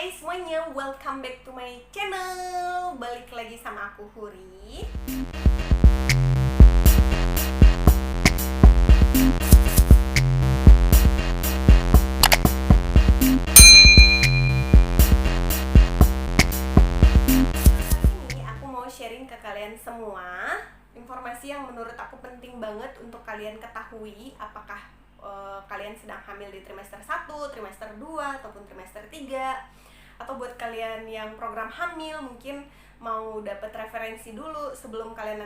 Hai semuanya, welcome back to my channel. Balik lagi sama aku Huri. Ini aku mau sharing ke kalian semua informasi yang menurut aku penting banget untuk kalian ketahui. Apakah kalian sedang hamil di trimester 1, trimester 2, ataupun trimester 3, atau buat kalian yang program hamil mungkin mau dapat referensi dulu sebelum kalian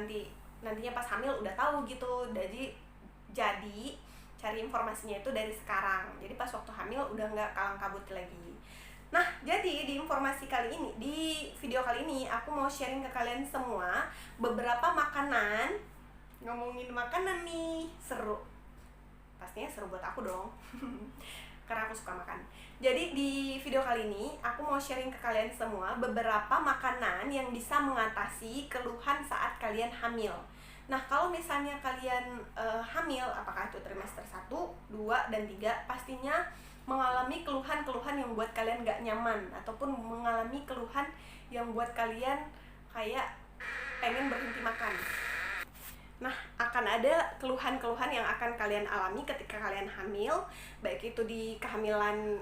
nantinya pas hamil udah tahu gitu. Jadi cari informasinya itu dari sekarang. Jadi pas waktu hamil udah nggak kalang kabut lagi. Nah, jadi di video kali ini aku mau sharing ke kalian semua beberapa makanan. Ngomongin makanan nih, seru. Pastinya seru buat aku dong. Karena aku suka makan. Jadi di video kali ini aku mau sharing ke kalian semua beberapa makanan yang bisa mengatasi keluhan saat kalian hamil. Nah, kalau misalnya kalian hamil, apakah itu trimester 1, 2, dan 3, pastinya mengalami keluhan-keluhan yang buat kalian gak nyaman, ataupun mengalami keluhan yang buat kalian kayak pengen berhenti makan. Nah, akan ada keluhan-keluhan yang akan kalian alami ketika kalian hamil, baik itu di kehamilan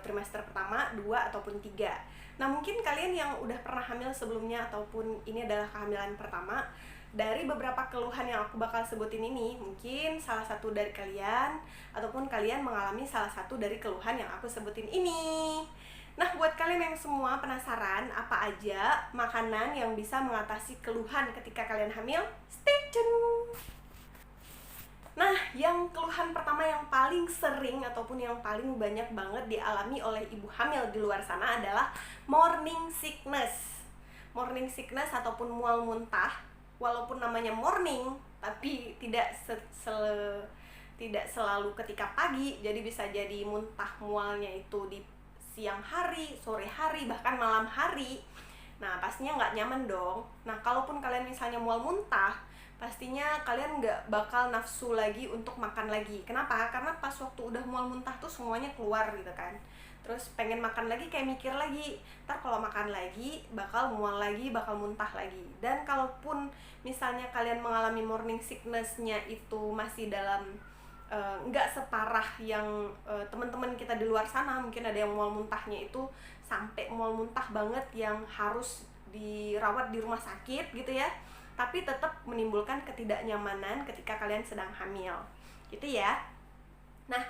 trimester pertama, 2, ataupun 3. Nah, mungkin kalian yang udah pernah hamil sebelumnya ataupun ini adalah kehamilan pertama, dari beberapa keluhan yang aku bakal sebutin ini, mungkin salah satu dari kalian ataupun kalian mengalami salah satu dari keluhan yang aku sebutin ini. Nah, buat kalian yang semua penasaran apa aja makanan yang bisa mengatasi keluhan ketika kalian hamil, stay tune. Nah, yang keluhan pertama yang paling sering ataupun yang paling banyak banget dialami oleh ibu hamil di luar sana adalah morning sickness. Morning sickness ataupun mual muntah. Walaupun namanya morning, tapi tidak selalu ketika pagi. Jadi bisa jadi muntah mualnya itu di siang hari, sore hari, bahkan malam hari. Nah, pastinya nggak nyaman dong. Nah, kalaupun kalian misalnya mual muntah, pastinya kalian nggak bakal nafsu lagi untuk makan lagi. Kenapa? Karena pas waktu udah mual muntah tuh semuanya keluar gitu kan. Terus pengen makan lagi kayak mikir lagi, ntar kalau makan lagi bakal mual lagi, bakal muntah lagi. Dan kalaupun misalnya kalian mengalami morning sickness-nya itu masih dalam nggak separah yang teman-teman kita di luar sana, mungkin ada yang mual muntahnya itu sampai mual muntah banget yang harus dirawat di rumah sakit gitu ya, tapi tetap menimbulkan ketidaknyamanan ketika kalian sedang hamil gitu ya. Nah,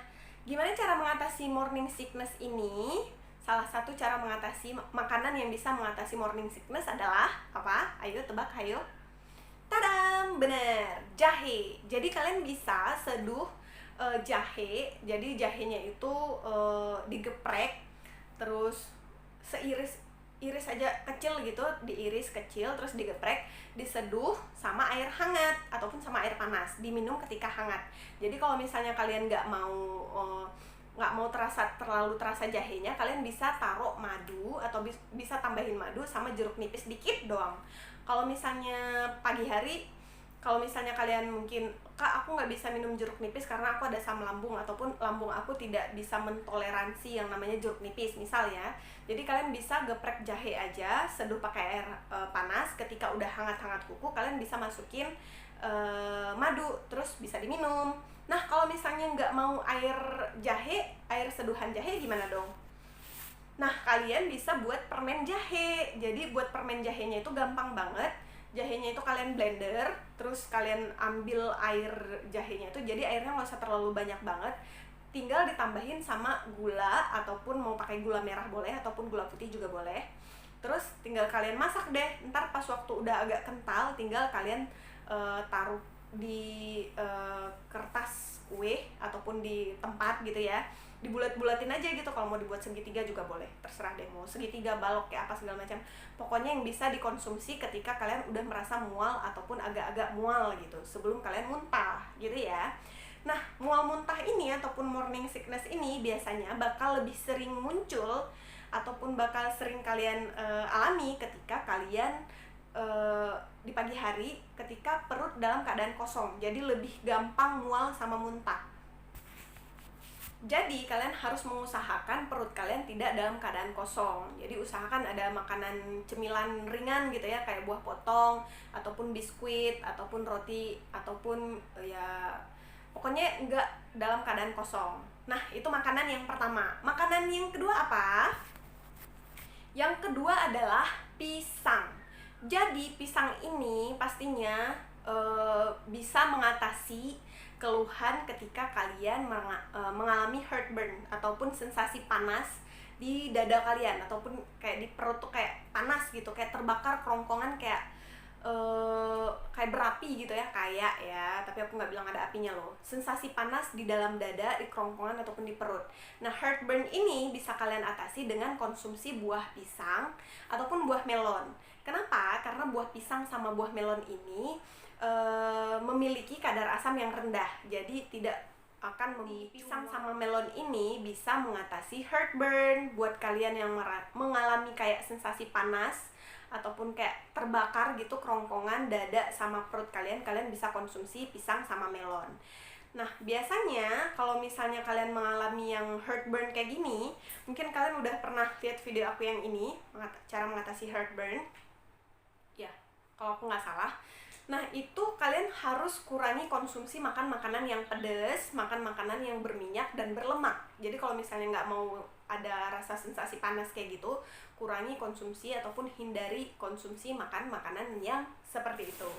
gimana cara mengatasi morning sickness ini? Salah satu cara mengatasi makanan yang bisa mengatasi morning sickness adalah apa? Ayo tebak, ayo. Tadam, bener, jahe. Jadi kalian bisa seduh jahe. Jadi jahenya itu digeprek, terus iris aja kecil gitu, diiris kecil terus digeprek, diseduh sama air hangat ataupun sama air panas, diminum ketika hangat. Jadi kalau misalnya kalian nggak mau terlalu terasa jahenya, kalian bisa taruh madu atau bisa tambahin madu sama jeruk nipis dikit doang. Kalau misalnya pagi hari, kalau misalnya kalian mungkin, Kak, aku nggak bisa minum jeruk nipis karena aku ada asam lambung ataupun lambung aku tidak bisa mentoleransi yang namanya jeruk nipis misal ya. Jadi kalian bisa geprek jahe aja, seduh pakai air panas. Ketika udah hangat-hangat kuku, kalian bisa masukin madu, terus bisa diminum. Nah, kalau misalnya nggak mau air seduhan jahe gimana dong? Nah, kalian bisa buat permen jahe. Jadi buat permen jahenya itu gampang banget. Jahenya itu kalian blender, terus kalian ambil air jahenya itu, jadi airnya nggak usah terlalu banyak banget, tinggal ditambahin sama gula, ataupun mau pakai gula merah boleh, ataupun gula putih juga boleh. Terus tinggal kalian masak deh. Ntar pas waktu udah agak kental, tinggal kalian taruh di kertas kue ataupun di tempat gitu ya, dibulat-bulatin aja gitu. Kalau mau dibuat segitiga juga boleh, terserah deh, mau segitiga, balok, kayak apa segala macam. Pokoknya yang bisa dikonsumsi ketika kalian udah merasa mual ataupun agak-agak mual gitu, sebelum kalian muntah gitu ya. Nah, mual muntah ini ataupun morning sickness ini biasanya bakal lebih sering muncul ataupun bakal sering kalian alami ketika kalian di pagi hari, ketika perut dalam keadaan kosong. Jadi lebih gampang mual sama muntah. Jadi kalian harus mengusahakan perut kalian tidak dalam keadaan kosong. Jadi usahakan ada makanan cemilan ringan gitu ya, kayak buah potong ataupun biskuit ataupun roti ataupun ya pokoknya enggak dalam keadaan kosong. Nah, itu makanan yang pertama. Makanan yang kedua apa? Yang kedua adalah pisang. Jadi pisang ini pastinya bisa mengatasi keluhan ketika kalian mengalami heartburn ataupun sensasi panas di dada kalian ataupun kayak di perut tuh kayak panas gitu, kayak terbakar kerongkongan kayak berapi gitu ya, kayak ya, tapi aku nggak bilang ada apinya loh. Sensasi panas di dalam dada, di kerongkongan ataupun di perut. Nah, heartburn ini bisa kalian atasi dengan konsumsi buah pisang ataupun buah melon. Kenapa? Karena buah pisang sama buah melon ini memiliki kadar asam yang rendah, jadi tidak akan pisang sama melon ini bisa mengatasi heartburn buat kalian yang mengalami kayak sensasi panas ataupun kayak terbakar gitu kerongkongan dada sama perut kalian bisa konsumsi pisang sama melon. Nah, biasanya kalau misalnya kalian mengalami yang heartburn kayak gini, mungkin kalian udah pernah lihat video aku yang ini, cara mengatasi heartburn ya, kalau aku nggak salah. Nah, itu kalian harus kurangi konsumsi makan makanan yang pedas, makan makanan yang berminyak dan berlemak. Jadi kalau misalnya nggak mau ada rasa sensasi panas kayak gitu, kurangi konsumsi ataupun hindari konsumsi makan makanan yang seperti itu.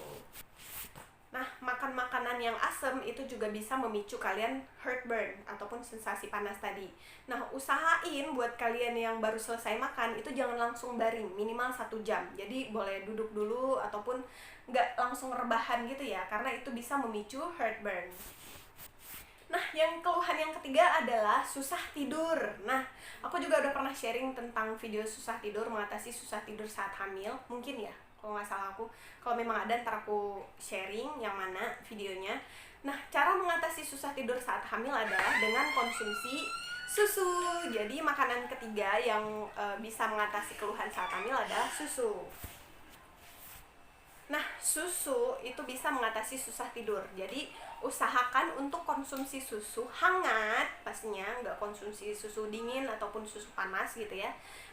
Nah, makan makanan yang asam itu juga bisa memicu kalian heartburn ataupun sensasi panas tadi. Nah, usahain buat kalian yang baru selesai makan itu jangan langsung baring, minimal 1 jam. Jadi boleh duduk dulu ataupun nggak langsung rebahan gitu ya, karena itu bisa memicu heartburn. Nah, yang keluhan yang ketiga adalah susah tidur. Nah, aku juga udah pernah sharing tentang video susah tidur, mengatasi susah tidur saat hamil. Mungkin ya, kalau nggak salah aku. Kalau memang ada, ntar aku sharing yang mana videonya. Nah, cara mengatasi susah tidur saat hamil adalah dengan konsumsi susu. Jadi, makanan ketiga yang bisa mengatasi keluhan saat hamil adalah susu. Nah, susu itu bisa mengatasi susah tidur. Jadi, usahakan untuk konsumsi susu hangat, pastinya nggak konsumsi susu dingin ataupun susu panas gitu ya.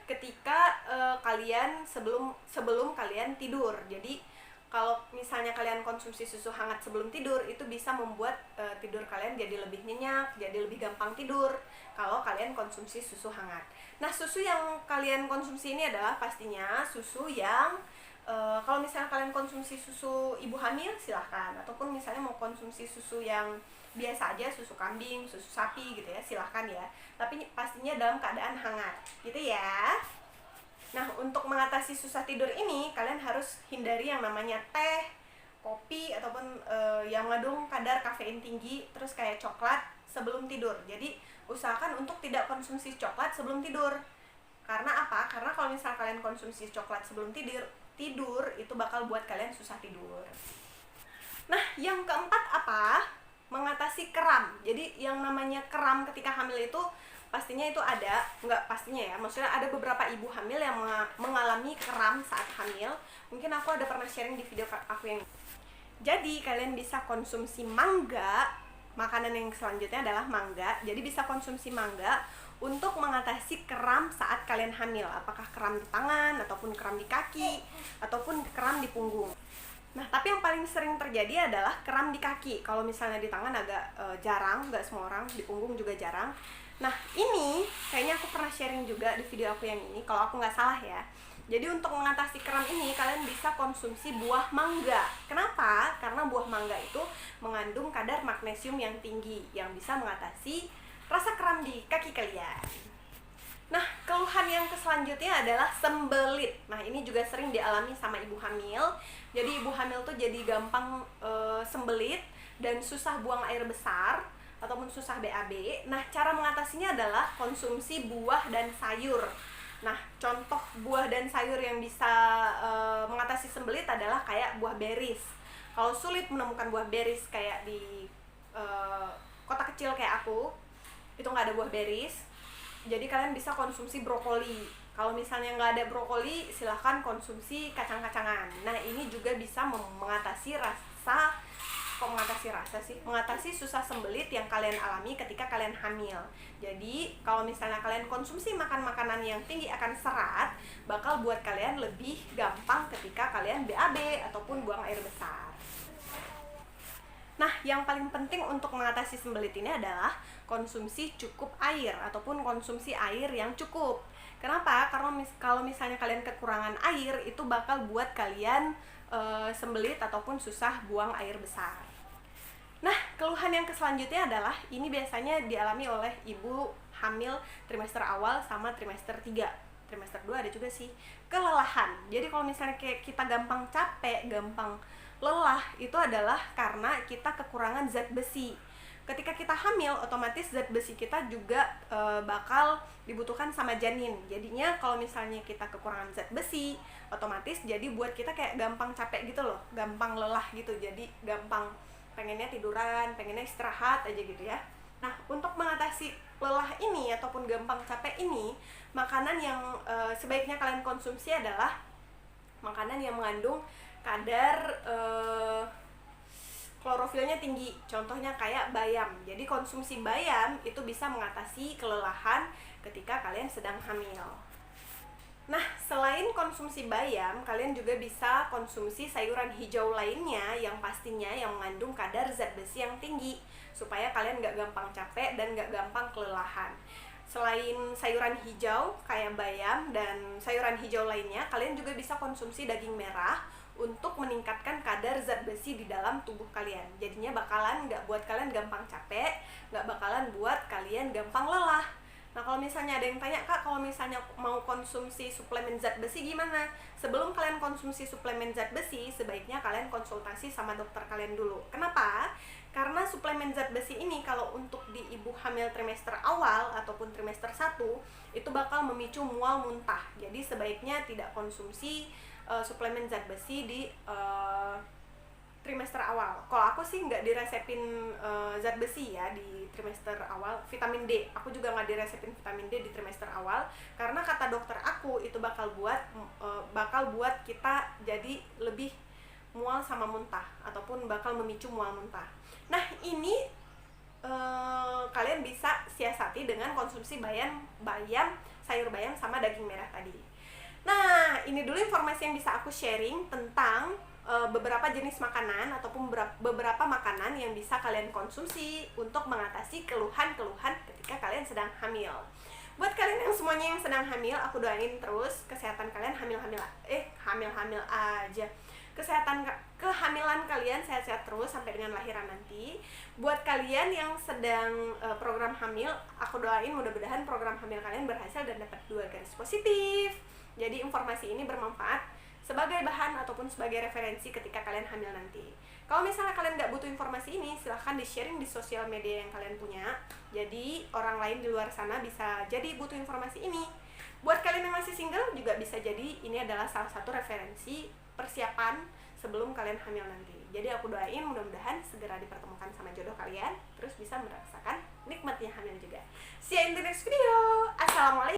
Ketika kalian sebelum kalian tidur. Jadi, kalau misalnya kalian konsumsi susu hangat sebelum tidur, itu bisa membuat tidur kalian jadi lebih nyenyak, jadi lebih gampang tidur kalau kalian konsumsi susu hangat. Nah, susu yang kalian konsumsi ini adalah pastinya susu yang kalau misalnya kalian konsumsi susu ibu hamil silahkan, ataupun misalnya mau konsumsi susu yang biasa aja, susu kambing, susu sapi gitu ya, silahkan ya, tapi pastinya dalam keadaan hangat gitu ya. Nah, untuk mengatasi susah tidur ini kalian harus hindari yang namanya teh, kopi ataupun yang mengandung kadar kafein tinggi, terus kayak coklat sebelum tidur. Jadi usahakan untuk tidak konsumsi coklat sebelum tidur. Karena apa? Karena kalau misalnya kalian konsumsi coklat sebelum tidur itu bakal buat kalian susah tidur. Nah, yang keempat apa? Mengatasi kram. Jadi yang namanya kram ketika hamil itu pastinya itu ada, nggak pastinya ya, maksudnya ada beberapa ibu hamil yang mengalami kram saat hamil. Mungkin aku ada pernah sharing di video aku yang. Jadi kalian bisa konsumsi mangga. Makanan yang selanjutnya adalah mangga. Jadi bisa konsumsi mangga untuk mengatasi kram saat kalian hamil, apakah kram di tangan, ataupun kram di kaki, ataupun kram di punggung. Nah, tapi yang paling sering terjadi adalah kram di kaki. Kalau misalnya di tangan agak jarang, nggak semua orang, di punggung juga jarang. Nah, ini kayaknya aku pernah sharing juga di video aku yang ini, kalau aku nggak salah ya. Jadi untuk mengatasi kram ini, kalian bisa konsumsi buah mangga. Kenapa? Karena buah mangga itu mengandung kadar magnesium yang tinggi, yang bisa mengatasi rasa kram di kaki kalian. Nah, keluhan yang selanjutnya adalah sembelit. Nah, ini juga sering dialami sama ibu hamil. Jadi ibu hamil tuh jadi gampang sembelit dan susah buang air besar ataupun susah BAB. Nah, cara mengatasinya adalah konsumsi buah dan sayur. Nah, contoh buah dan sayur yang bisa mengatasi sembelit adalah kayak buah beris. Kalau sulit menemukan buah beris kayak di kota kecil kayak aku, itu nggak ada buah beris, jadi kalian bisa konsumsi brokoli. Kalau misalnya nggak ada brokoli, silahkan konsumsi kacang-kacangan. Nah, ini juga bisa mengatasi rasa kok mengatasi rasa sih? Mengatasi susah sembelit yang kalian alami ketika kalian hamil. Jadi kalau misalnya kalian konsumsi makan makanan yang tinggi akan serat, bakal buat kalian lebih gampang ketika kalian BAB ataupun buang air besar. Nah, yang paling penting untuk mengatasi sembelit ini adalah konsumsi cukup air ataupun konsumsi air yang cukup. Kenapa? Karena kalau misalnya kalian kekurangan air, itu bakal buat kalian sembelit ataupun susah buang air besar. Nah, keluhan yang selanjutnya adalah ini biasanya dialami oleh ibu hamil trimester awal sama trimester 3. Trimester 2 ada juga sih. Kelelahan. Jadi kalau misalnya kayak kita gampang capek, gampang lelah, itu adalah karena kita kekurangan zat besi. Ketika kita hamil, otomatis zat besi kita juga bakal dibutuhkan sama janin. Jadinya kalau misalnya kita kekurangan zat besi, otomatis jadi buat kita kayak gampang capek gitu loh, gampang lelah gitu. Jadi gampang pengennya tiduran, pengennya istirahat aja gitu ya. Nah, untuk mengatasi lelah ini ataupun gampang capek ini, makanan yang sebaiknya kalian konsumsi adalah makanan yang mengandung kadar klorofilnya tinggi, contohnya kayak bayam. Jadi konsumsi bayam itu bisa mengatasi kelelahan ketika kalian sedang hamil. Nah, selain konsumsi bayam, kalian juga bisa konsumsi sayuran hijau lainnya yang pastinya yang mengandung kadar zat besi yang tinggi, supaya kalian gak gampang capek dan gak gampang kelelahan. Selain sayuran hijau kayak bayam dan sayuran hijau lainnya, kalian juga bisa konsumsi daging merah untuk meningkatkan kadar zat besi di dalam tubuh kalian. Jadinya bakalan nggak buat kalian gampang capek, nggak bakalan buat kalian gampang lelah. Nah, kalau misalnya ada yang tanya, Kak, kalau misalnya mau konsumsi suplemen zat besi gimana? Sebelum kalian konsumsi suplemen zat besi, sebaiknya kalian konsultasi sama dokter kalian dulu. Kenapa? Karena suplemen zat besi ini kalau untuk di ibu hamil trimester awal ataupun trimester 1, itu bakal memicu mual muntah. Jadi sebaiknya tidak konsumsi suplemen zat besi di trimester awal. Kalau aku sih nggak diresepin zat besi ya di trimester awal. Vitamin D, aku juga nggak diresepin vitamin D di trimester awal, karena kata dokter aku itu bakal buat kita jadi lebih mual sama muntah ataupun bakal memicu mual muntah. Nah, ini kalian bisa siasati dengan konsumsi bayam, sayur bayam sama daging merah tadi. Nah, ini dulu informasi yang bisa aku sharing tentang beberapa jenis makanan ataupun beberapa makanan yang bisa kalian konsumsi untuk mengatasi keluhan-keluhan ketika kalian sedang hamil. Buat kalian yang semuanya yang sedang hamil, aku doain terus kesehatan kalian hamil-hamil aja. Kehamilan kalian sehat-sehat terus sampai dengan lahiran nanti. Buat kalian yang sedang program hamil, aku doain mudah-mudahan program hamil kalian berhasil dan dapat 2 garis positif. Jadi informasi ini bermanfaat sebagai bahan ataupun sebagai referensi ketika kalian hamil nanti. Kalau misalnya kalian nggak butuh informasi ini, silahkan di-sharing di sosial media yang kalian punya. Jadi orang lain di luar sana bisa jadi butuh informasi ini. Buat kalian yang masih single juga bisa jadi ini adalah salah satu referensi persiapan sebelum kalian hamil nanti. Jadi aku doain mudah-mudahan segera dipertemukan sama jodoh kalian, terus bisa merasakan nikmatnya hamil juga. See you in the next video. Assalamualaikum.